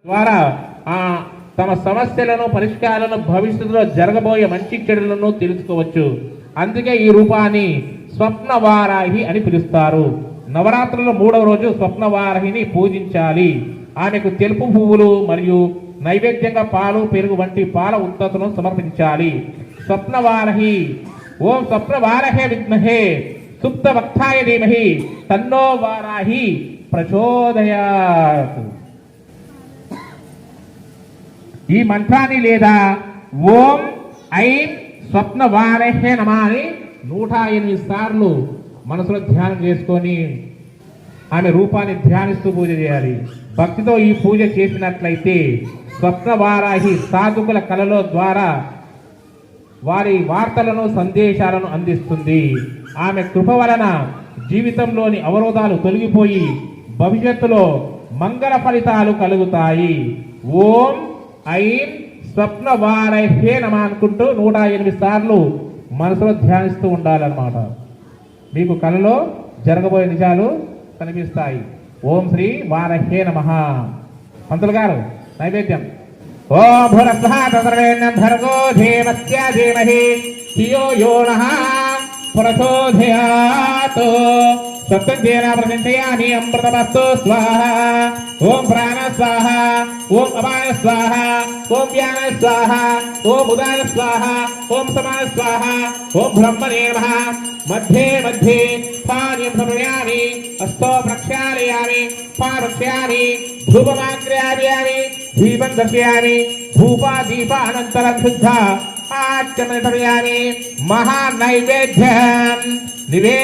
ద్వారా తమ సమస్యలను పరిష్కారాలను భవిష్యత్తులో జరగబోయే మంచి చెడులను తెలుసుకోవచ్చు. అందుకే ఈ రూపాన్ని స్వప్నవారాహి అని పిలుస్తారు. నవరాత్రుల 3వ రోజు స్వప్నవారాహిని పూజించాలి. ఆమెకు తెలుపు పువ్వులు మరియు నైవేద్యంగా పాలు, పెరుగు వంటి పాల ఉత్పత్తులను సమర్పించాలి. స్వప్నవారాహి ఓం స్వప్నవారాహే విద్మహే సుప్త వక్తాయ ధీమహి తన్నో వారాహి ప్రచోదయాత్. ఈ మంత్రాన్ని లేదా ఓం ఐం స్వప్నవారాహే నమః అని 108 సార్లు మనసులో ధ్యానం చేసుకొని ఆమె రూపాన్ని ధ్యానిస్తూ పూజ చేయాలి. భక్తితో ఈ పూజ చేసినట్లయితే స్వప్నవారాహి సాధుకుల కలలో ద్వారా వారి వార్తలను సందేశాలను అందిస్తుంది. ఆమె కృప వలన జీవితంలోని అవరోధాలు తొలగిపోయి భవిష్యత్తులో మంగళ ఫలితాలు కలుగుతాయి. ఓం ఐం స్వప్నవారాహే నమః అనుకుంటూ 108 సార్లు మనసులో ధ్యానిస్తూ ఉండాలన్నమాట. మీకు కలలో జరగబోయే నిజాలు కనిపిస్తాయి. ఓం శ్రీ వారాహే నమః. పంతులు గారు నైవేద్యం. ఓం భురస్వాతసర్వేణ్యం భర్గో దేవస్య ధీమహి ధియో యో నః ప్రచోదయాత్. సత్యంజేన ప్రచింతయామి అమృతమస్తు స్వాహా. ఓం ప్రాణ స్వాహ, ఓం అపాన స్వాహ, ఓం వ్యాన స్వాహ, ఓం ఉదాన స్వాహ, ఓం సమాన స్వాహ, ఓం బ్రహ్మణే నమః. మధ్యే మధ్యే పానీయం సమర్పయామి. హస్తో ప్రక్షాళయామి, పారక్ష్యామి, ధూపమాగ్రయామి, దీపం దర్శయామి. ధూపాదీపానంతరం శుద్ధ ఆచమనయామి. మహానైవేద్యం నివే